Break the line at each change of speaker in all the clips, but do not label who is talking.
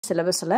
சிலபஸில்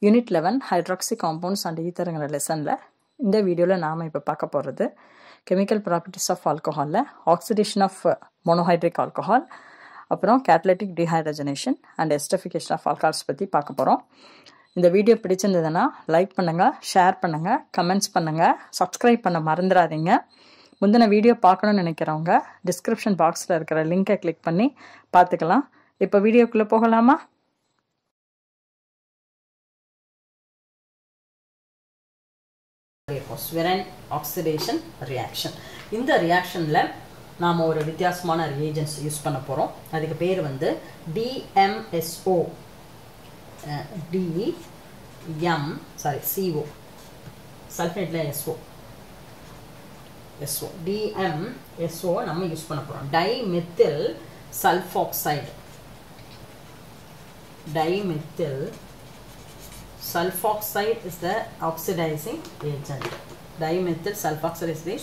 unit 11 hydroxy compounds and ஈத்தருங்கிற லெசனில் இந்த வீடியோவில் நாம் இப்போ பார்க்க போகிறது கெமிக்கல் ப்ராப்பர்ட்டிஸ் ஆஃப் ஆல்கஹாலில் ஆக்சிடேஷன் ஆஃப் மோனோஹைட்ரிக் ஆல்கஹால், அப்புறம் catalytic dehydrogenation and esterification of alcohols பற்றி பார்க்க போகிறோம். இந்த வீடியோ பிடிச்சிருந்ததுன்னா லைக் பண்ணுங்கள், ஷேர் பண்ணுங்கள், கமெண்ட்ஸ் பண்ணுங்கள், சப்ஸ்கிரைப் பண்ண மறந்துடாதீங்க. முந்தின வீடியோ பார்க்கணுன்னு நினைக்கிறவங்க டிஸ்கிரிப்ஷன் பாக்ஸில் இருக்கிற லிங்கை கிளிக் பண்ணி பார்த்துக்கலாம். இப்போ வீடியோக்குள்ளே போகலாமா? Swerin oxidation reaction. இந்த ரியாக்ஷனில் நாம் ஒரு வித்தியாசமான ரியேஜன்ஸ் யூஸ் பண்ண போகிறோம். அதுக்கு பேர் வந்து DMSO CO சல்ஃபேட்டில் SO DMSO நம்ம யூஸ் பண்ண போகிறோம். Dimethyl sulphoxide. Dimethyl sulfoxide is the oxidizing agent. Dimethyl sulfoxide is the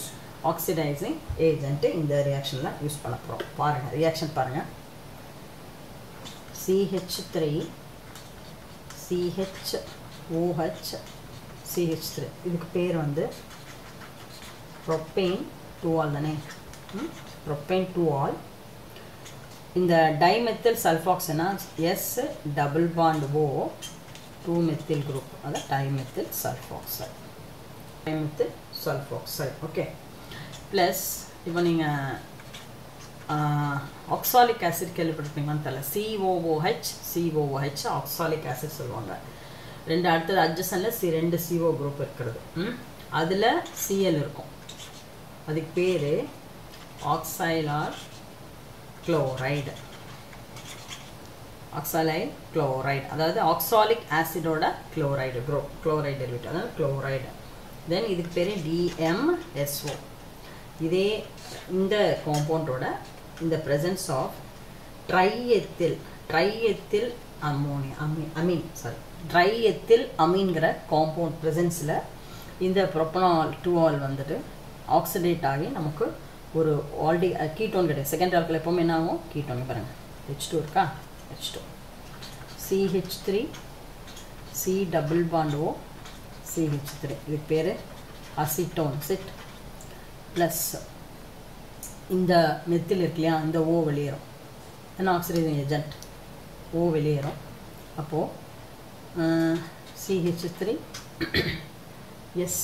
oxidizing agent. இந்த ரியாக்ஷன்ல யூஸ் பண்ண போறோம். பாருங்க ரியாக்ஷன் பாருங்க. CH3 CHOH CH3 இதுக்கு பேர் வந்து propane 2-ol தானே. propane 2-ol. இந்த dimethyl sulfoxide S double bond O 2-methyl group, that dimethyl sulfoxide. Dimethyl sulfoxide, okay. Plus, இப்போ நீங்க oxalic acid கேள்விப்பட்டிருப்பீங்கன்னு தெரியல. COOH oxalic acid சொல்லுவாங்க. ரெண்டு அடுத்தது adjacentல ரெண்டு CO group இருக்கிறது. அதுல Cl இருக்கும். அதுக்கு பேரு oxalyl chloride. oxalyl chloride, அதாவது oxalic acid ஓட chloride group, chloride derivative, அதாவது chloride. then இதுக்கு பேரு DMSO. இதே இந்த compound ஓட இந்த presence of triethyl amine compound presenceல இந்த propanol 2-ol வந்துட்டு oxidate ஆகி நமக்கு ஒரு ketone கிடைக்கும். செகண்ட் ஆல்கஹால் எப்பவுமே என்ன ஆகும்? ketone. பாருங்க H2 இருக்கா? H2 CH3 C double bond O CH3 இதுக்கு பேரு அசிட்டோன் செட். ப்ளஸ் இந்த மெத்தில் இருக்கு இல்லையா, இந்த O வெளியேறும். என்ன ஆக்சிடைசிங் ஏஜென்ட்? O வெளியேறும். அப்போது CH3 S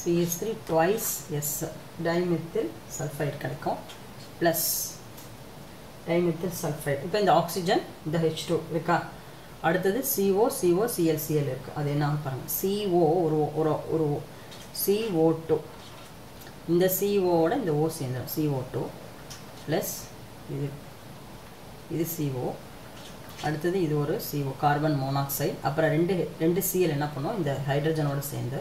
CH3 twice S dimethyl sulfide கிடைக்கும். Plus dimethyl sulfide. இப்போ இந்த ஆக்சிஜன் இந்த H2 இருக்கா, அடுத்தது COCl இருக்கு. அது என்ன பாருங்க, CO ஒரு CO2, இந்த CO ஓட இந்த O சேர்ந்துடும். CO2 ப்ளஸ் இது CO, அடுத்தது இது ஒரு CO கார்பன் மோனாக்சைடு. அப்புறம் ரெண்டு Cl என்ன பண்ணும், இந்த ஹைட்ரஜனோட சேர்ந்து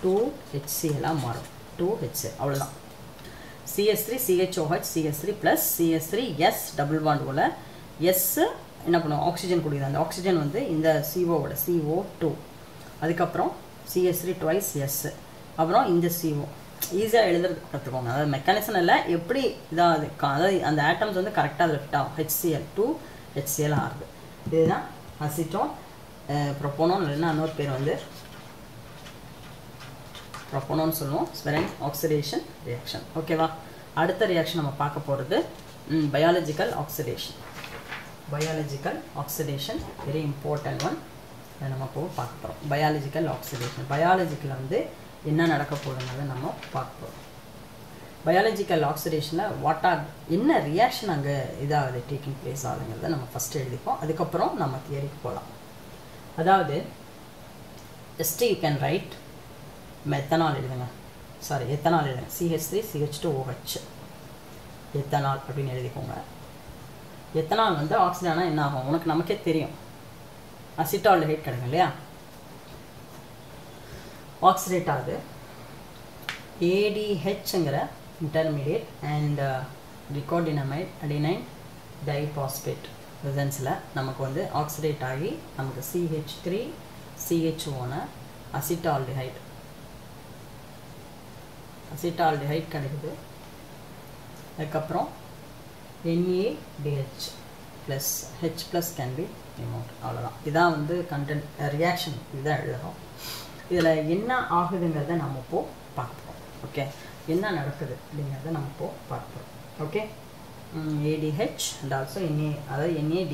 2HCl மாறும். 2HCl அவ்வளோதான். CH3 CHOH CH3 plus CH3 S double bond ஓல S என்ன பண்ணும், ஆக்சிஜன் குடிக்குது. அந்த ஆக்சிஜன் வந்து இந்த CO ஓட CO2, அதுக்கப்புறம் CH3 twice S, அப்புறம் இந்த CO. ஈஸியாக எழுதுறது கற்றுக்கோங்க. அதாவது மெக்கானிசம் இல்லை, எப்படி இதாக அதாவது அந்த ஆட்டம்ஸ் வந்து கரெக்டாக அதில் ஃபிட் ஆகும். HCl 2HCl ஆகுது. இதுதான் அசிட்டோன் ப்ரொப்போனோன், இல்லைன்னா இன்னொரு பேர் வந்து ப்ரொப்போனோன்னு சொல்லுவோம். ஸ்வெரின் ஆக்சிடேஷன் ரியாக்ஷன். ஓகேவா? அடுத்த ரியாக்ஷன் நம்ம பார்க்க போகிறது biological oxidation. Very important one. அதை நம்ம போக பார்க்க போகிறோம். Biological oxidation. பயாலஜிக்கில் வந்து என்ன நடக்க போகுதுங்கிறத நம்ம பார்க்க போகிறோம். பயாலஜிக்கல் ஆக்சிடேஷனில் என்ன ரியாக்ஷன் அங்கே இதாகுது, டேக்கிங் பிளேஸ் ஆகுதுங்கிறத நம்ம ஃபஸ்ட்டு எழுதிப்போம். அதுக்கப்புறம் நம்ம தியரிக்கு போகலாம். அதாவது just you can write methanol எழுதுங்க. எத்தனால் எழுதுங்க. CH3 CH2OH எத்தனால் அப்படின்னு எழுதிக்கோங்க. எத்தனால் வந்து ஆக்சிஜனா என்ன ஆகும் உனக்கு நமக்கே தெரியும். அசிட்டால்டிஹைட் கிடைக்கும் இல்லையா, ஆக்சிடேட் ஆகுது. ADHங்கிற இன்டர்மீடியட் அண்ட் டிகோடினமைட் அடினைன் டைபாஸ்பேட் ப்ரெசன்ஸில் நமக்கு வந்து ஆக்சிடேட் ஆகி நமக்கு CH3 CH1 அசிட்டால்டிஹைட் கிடைக்குது. அதுக்கப்புறம் NaDH plus H plus can be amount அவ்வளவுதான். இதான் வந்து கண்டென்ட் ரியாக்ஷன் இதுதான் எழுதுறோம். இதில் என்ன ஆகுதுங்கிறத நம்ம இப்போ பார்ப்போம். ஓகே, என்ன நடக்குது அப்படிங்கிறத நம்ம இப்போ பார்ப்போம். Okay, ADH and also Na, அதாவது NAD+.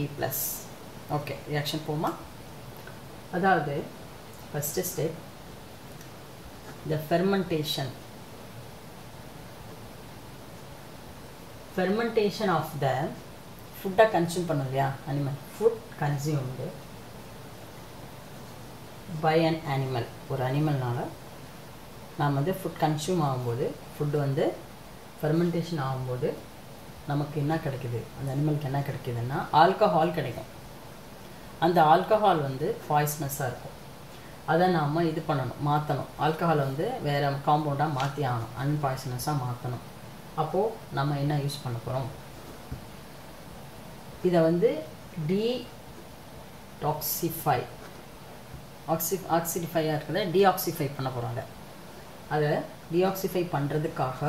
ஓகே, ரியாக்ஷன் போமா. அதாவது first step the fermentation of the food consumed பண்ணோம் இல்லையா, animal food consumed by an animal. ஒரு அனிமல்னால நாம் வந்து ஃபுட் கன்சியூம் ஆகும்போது ஃபுட்டு வந்து ஃபெர்மெண்டேஷன் ஆகும்போது நமக்கு என்ன கிடைக்குது, அந்த அனிமலுக்கு என்ன கிடைக்குதுன்னா ஆல்கஹால் கிடைக்கும். அந்த ஆல்கஹால் வந்து பாய்ஸ்னஸாக இருக்கும். அதை நாம் இது பண்ணணும், மாற்றணும். ஆல்கஹாலை வந்து வேறு காம்பவுண்டாக மாற்றி ஆகணும், அன்பாய்சனஸாக மாற்றணும். அப்போது நம்ம என்ன யூஸ் பண்ண போகிறோம், இதை வந்து டீடாக்சிஃபை ஆக்சிடிஃபையாக இருக்கிறத டீஆக்சிஃபை பண்ண போகிறாங்க. அதை டீஆக்சிஃபை பண்ணுறதுக்காக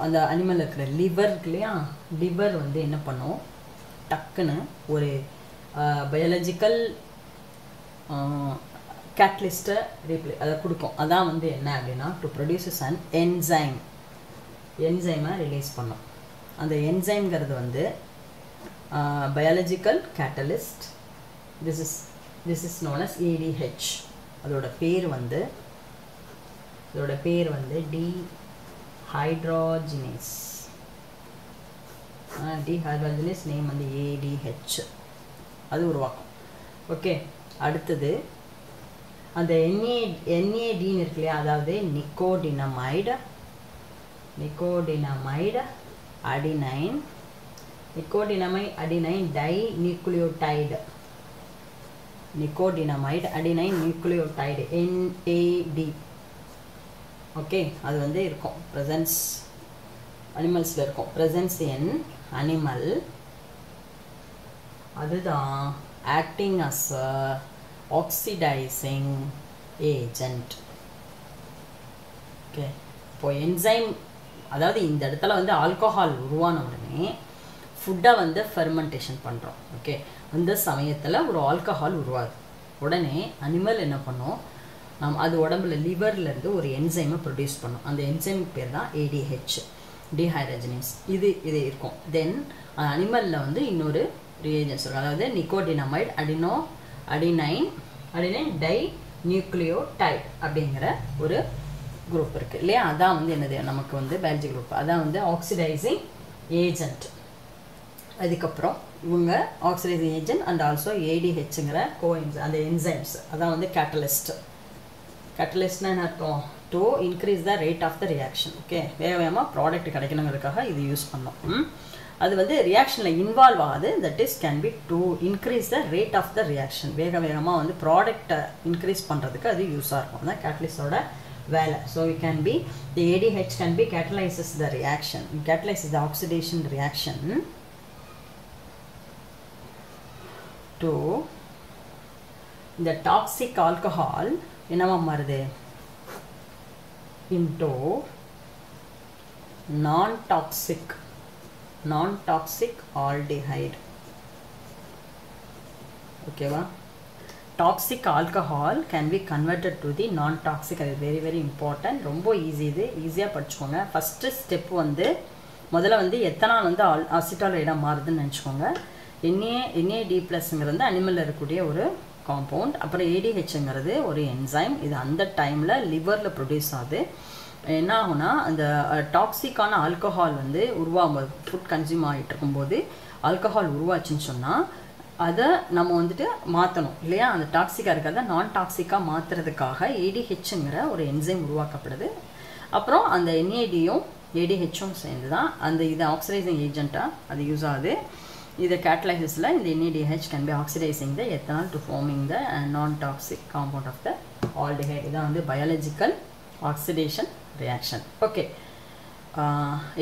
அந்த அனிமல் இருக்கிற லிவர் இல்லையா, லிவர் வந்து என்ன பண்ணும், டக்குன்னு ஒரு பயாலஜிக்கல் கேட்டலிஸ்ட்டை அதை கொடுக்கும். அதான் வந்து என்ன அப்படின்னா டு ப்ரொடியூசஸ் அன் என்சைமை ரிலீஸ் பண்ணும். அந்த என்சைம்ங்கிறது வந்து biological catalyst. This is known as ADH. அதோட பேர் வந்து டீஹைட்ரோஜினேஸ். டீஹைட்ரோஜினேஸ் நேம் வந்து ADH. அது உருவாக்கும். ஓகே, அடுத்தது அந்த NADன்னு இருக்கு இல்லையா, அதாவது nicotinamide adenine, adenine di nucleotide, nicotinamide adenine nucleotide NAD. Okay, அது வந்து இருக்கும் ப்ரெசன்ஸ் அனிமல்ஸில் இருக்கும், ப்ரெசன்ஸ் இன் அனிமல். அதுதான் acting as oxidising agent. Okay, இப்போ என்சைம், அதாவது இந்த இடத்துல வந்து ஆல்கஹால் உருவான உடனே ஃபுட்டை வந்து ஃபெர்மெண்டேஷன் பண்ணுறோம். ஓகே, அந்த சமயத்தில் ஒரு ஆல்கஹால் உருவாது. உடனே அனிமல் என்ன பண்ணும், அது உடம்புல லிவர்லேருந்து ஒரு என்சைமை ப்ரொடியூஸ் பண்ணும். அந்த என்சைமுக்கு பேர் தான் ADH, டீஹைட்ரோஜினேஸ். இது இருக்கும். தென் அனிமலில் வந்து இன்னொரு ரியேஜன்ஸ் இருக்கும், அதாவது நிக்கோடினமைடு அடினைன் டை நியூக்ளியோடைடு அப்படிங்கிற ஒரு குரூப் இருக்குது இல்லையா. அதான் வந்து என்னது நமக்கு வந்து பயாலஜி குரூப், அதான் வந்து ஆக்சிடைசிங் ஏஜென்ட். அதுக்கப்புறம் இவங்க ஆக்சிடைசிங் ஏஜென்ட் அண்ட் ஆல்சோ ADHங்கிற அந்த என்சைம்ஸ், அதான் வந்து கேட்டலிஸ்ட்னா என்ன அர்த்தம், to increase the rate of the reaction. Okay, வேகமாக ப்ராடக்ட் கிடைக்கணுங்கிறதுக்காக இது யூஸ் பண்ணோம். அது வந்து ரியாக்ஷனில் இன்வால்வ் ஆகுது. That is can be to increase the rate of the reaction. வேகமாக வந்து ப்ராடக்டை இன்க்ரீஸ் பண்ணுறதுக்கு அது யூஸாக இருக்கும். அதான் கேட்டலிஸ்டோட வேலை. So it can be the ADH can be catalyzes the reaction, catalyzes the oxidation reaction to the toxic alcohol என்னவா மாறுது into non-toxic aldehyde. ஓகேவா, toxic alcohol can be converted to the non-toxic. அது very important, ரொம்ப easy. இது ஈஸியாக படிச்சுக்கோங்க. First step வந்து முதல்ல வந்து எத்தனால் வந்து அசிட்டாலைடாக மாறுதுன்னு நினச்சிக்கோங்க. NAD+ங்கிறது வந்து அனிமலில் இருக்கக்கூடிய ஒரு காம்பவுண்ட். அப்புறம் ADHங்கிறது ஒரு என்சைம். இது அந்த டைமில் லிவரில் ப்ரொடியூஸ் ஆகுது. என்ன ஆகுனா அந்த டாக்ஸிக்கான ஆல்கஹால் வந்து உருவாகும்போது, ஃபுட் கன்சியூம் ஆகிட்டு இருக்கும்போது ஆல்கஹால் உருவாச்சுன்னு சொன்னால் அதை நம்ம வந்துட்டு மாற்றணும் இல்லையா. அந்த டாக்ஸிக்காக இருக்கிறத நான் டாக்ஸிக்காக மாற்றுறதுக்காக ADHங்கிற ஒரு என்சைம் உருவாக்கப்படுது. அப்புறம் அந்த NADயும் ADHும் சேர்ந்து தான் அந்த இது ஆக்சிடைசிங் ஏஜென்ட்டாக அது யூஸ் ஆகுது. இது கேட்டலைசிஸில் இந்த NADH can be oxidising the ethanol to forming the non toxic compound of the aldehyde. இதான் வந்து பயாலஜிக்கல் ஆக்சிடேஷன் ரியாக்ஷன். ஓகே,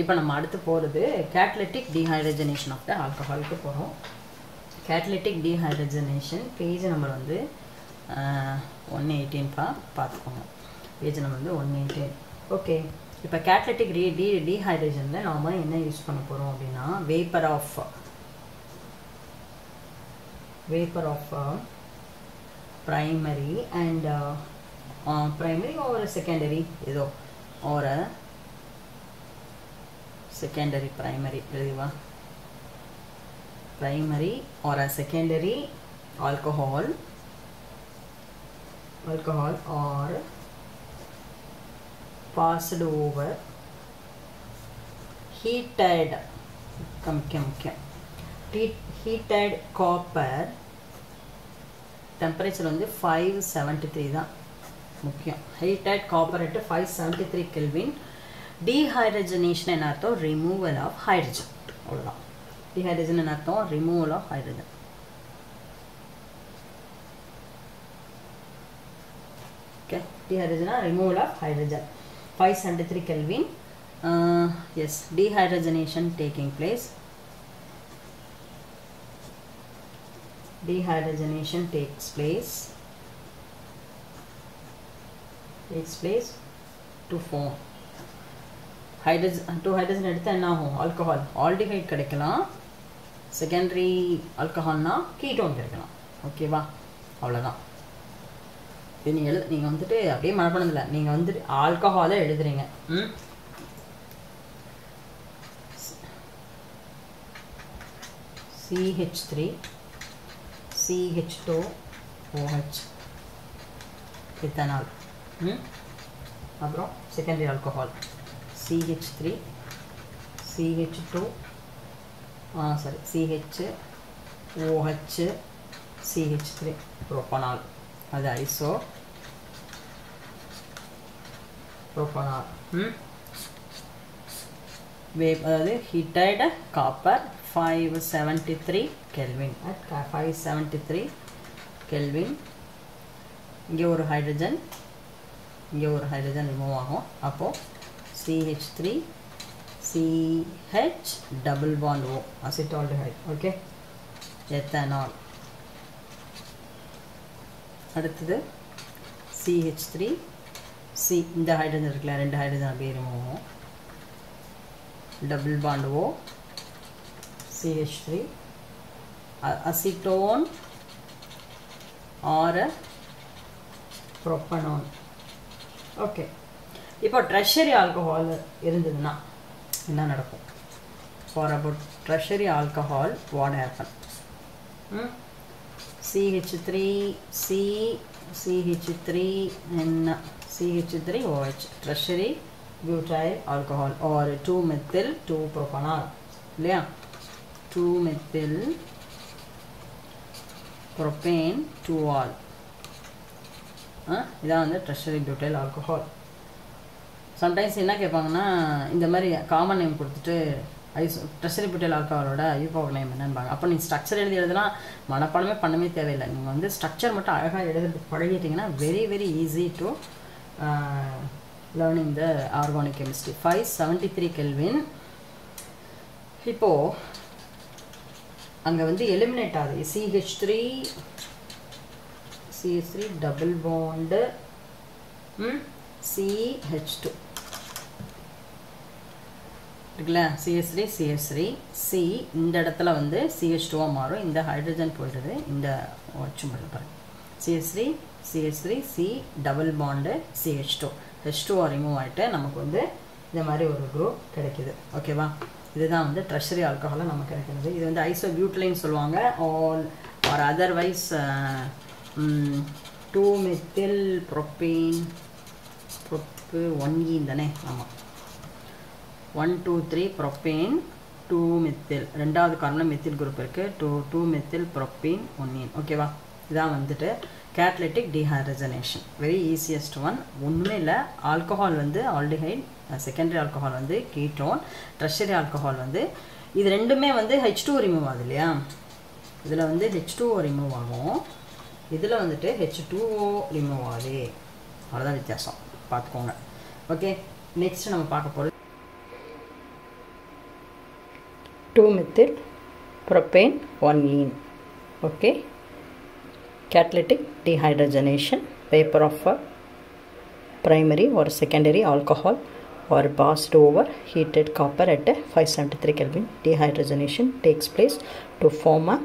இப்போ நம்ம அடுத்து போகிறது கேட்டலிட்டிக் டீஹைட்ரஜனேஷன் ஆஃப் த ஆல்கஹாலுக்கு போகிறோம். கேட்டலிட்டிக் டீஹைட்ரஜனேஷன் பேஜ் நம்பர் வந்து 118 பார்த்துக்கோங்க. பேஜ் நம்பர் வந்து 118. ஓகே, இப்போ கேட்டலிட்டிக் டீஹைட்ரஜனில் நாம் என்ன யூஸ் பண்ண போகிறோம் அப்படின்னா vapour of vapor of primary and primary or secondary either or a secondary primary primary or a secondary alcohol or passed over heated heated copper temperature வந்து 573 தான் முக்கியம். heated copper at 573 Kelvin. Dehydrogenation என்ன அர்த்தம்? removal of hydrogen. அவ்வளவுதான். dehydrogen என்ன அர்த்தம்? removal of hydrogen. okay, dehydrogen removal of hydrogen. 573 Kelvin. Yes, dehydrogenation taking place. Dehydrogenation takes place to form hydrogen. To hydrogen எடுத்தா என்ன ஆகும்? alcohol aldehyde கிடைக்கலாம். secondary alcohol னா ketone கிடைக்கலாம். ஓகேவா? அவ்வளவுதான். இது நீங்க வந்துட்டு அப்படியே மனப்பாடம் இல்ல. நீங்க வந்துட்டு ஆல்கஹாலை எழுதுறீங்க. CH3 CH2OH ethanol. அப்புறம் secondary alcohol CH3 CH2 CHOH CH3 புரோபனால். அது ஐசோ புரோபனால். அதாவது heated copper 573 Kelvin at 573 Kelvin. இங்கே ஒரு ஹைட்ரஜன் ரிமூவ் ஆகும். அப்போ CH3 CH double bond O acetaldehyde. Okay, ethanol. அடுத்தது CH3 இந்த ஹைட்ரஜன் இருக்குல்ல, ரெண்டு ஹைட்ரஜன் அப்படியே ரிமூவ் ஆகும். double bond O CH3 acetone or propanone. Okay, இப்போ tertiary alcohol இருந்ததுன்னா என்ன நடக்கும்? for about tertiary alcohol what happen? CH3 CH3OH tertiary butyl alcohol or 2-methyl 2-propanol இல்லையா? 2-methyl propane 2-ol. இதான் வந்து tertiary butyl alcohol. சம்டைம்ஸ் என்ன கேட்பாங்கன்னா, இந்த மாதிரி காமன் நேம் கொடுத்துட்டு tertiary butyl alcoholோட யூபோக் நேம் என்னன்பாங்க. அப்போ நீங்கள் ஸ்ட்ரக்சர் எழுதலாம், மனப்பாடமே பண்ணவே தேவையில்லை. நீங்கள் வந்து ஸ்ட்ரக்சர் மட்டும் அழகாக எழுதுறது பழகிட்டிங்கன்னா very very easy to learning the organic chemistry. 573 Kelvin. இப்போ அங்கே வந்து எலிமினேட் ஆகுது. CH3 double bond CH2 இருக்குல்ல, CH3 C இந்த இடத்துல வந்து CH2 மாறும். இந்த ஹைட்ரஜன் போயிடுது, இந்த வச்சு மட்டும் பாருங்க. CH3 C double bond CH2 H2 remove ஆகிட்டு நமக்கு வந்து இந்த மாதிரி ஒரு குரூப் கிடைக்குது. ஓகேவா? இதுதான் வந்து tertiary alcohol நமக்கு கிடைக்கிறது. இது வந்து ஐசோபியூட்லைன் சொல்லுவாங்க. Or otherwise 2-methyl propane 1E தானே? ஆமாம், 1,2,3 propane 2-methyl. ரெண்டாவது காரணம் மெத்தில் குரூப் இருக்குது. 2-methyl propane 1E. ஓகேவா? இதான் வந்துட்டு catalytic dehydrogenation. Very easiest one. ஒன்றுமே இல்லை, ஆல்கஹால் வந்து ஆல்டிஹைட், செகண்டரி ஆல்கஹால் வந்து கீட்டோன், tertiary ஆல்கஹால் வந்து இது ரெண்டுமே வந்து H2 ரிமூவ் ஆகுது இல்லையா? இதில் வந்து H2O ரிமூவ் ஆகும், இதில் வந்துட்டு H2O ரிமூவ் ஆகுது. அவ்வளோதான் வித்தியாசம், பார்த்துக்கோங்க. ஓகே, நெக்ஸ்ட் நம்ம பார்க்க போகிறது 2-methyl propane 1-ene. Okay, catalytic dehydrogenation, vapor of a primary or secondary alcohol or passed over heated copper at 573 Kelvin. Dehydrogenation takes place to form a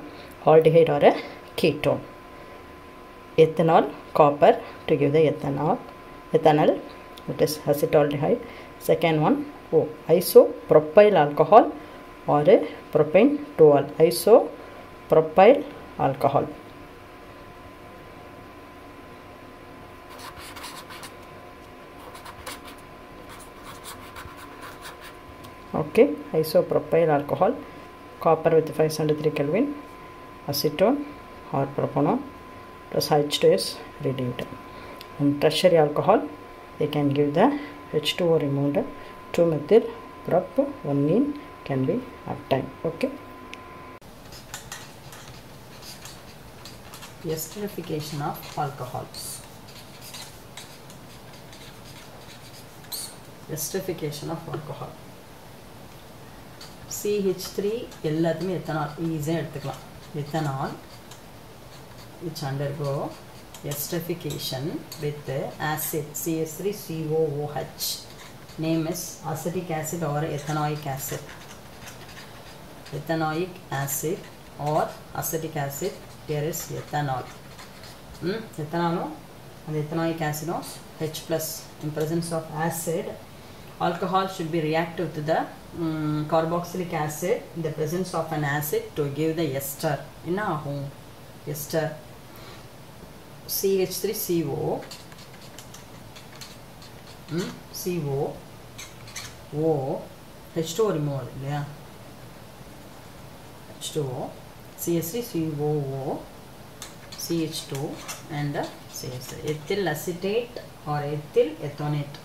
aldehyde or a ketone. Ethanol, copper to give the ethanol, it is acetaldehyde. Second one, isopropyl alcohol or a propane toluol, isopropyl alcohol. Okay, isopropyl alcohol, copper with 573 Kelvin, acetone or propanol plus H2 is reduced. And tertiary alcohol, they can give the H2O removed, 2-methyl prop 1-ene can be obtained. Okay. Esterification of alcohols. Esterification of alcohol. CH3 எல்லாத்துமே ethanol ஈஸியாக எடுத்துக்கலாம். Ethanol which undergo esterification with acid CH3COOH. Name is acetic acid or ethanoic acid. Ethanoic acid or acetic acid, here is ethanol. Ethanol and ethanoic acid H plus. In presence of acid, alcohol should be reactive to the carboxylic acid in the presence of an acid to give the ester. Enna agum ester CH3CO CO H2O remove இல்லையா H2O CH3COO CH2 and CH3 ethyl acetate or ethyl ethonate.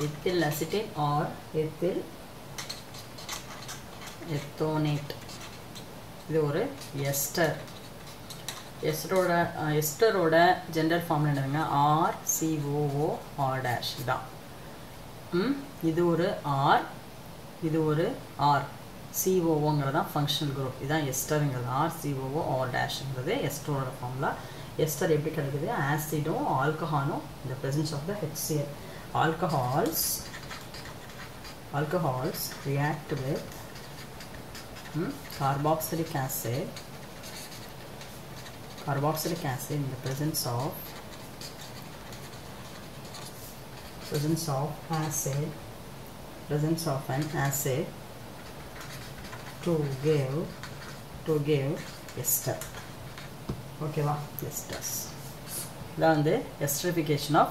Ethyl acetate or ethyl ethonate. இது ஒரு ester. எஸ்டரோட gender form என்னதுங்க RCOO R' தான். இது ஒரு R, இது ஒரு R. COOங்கிறது தான் ஃபங்க்ஷனல் குரூப். இதுதான் எஸ்டருங்கிறது. RCOO R''ங்கிறது எஸ்டரோட ஃபார்முலா. எஸ்டர் எப்படி கிடைக்குது? ஆசிடும் ஆல்கஹாலும் இந்த presence of the HCl. Alcohols react with carboxylic acid in the presence of an acid to give ester. Okay va, esters. Then the esterification of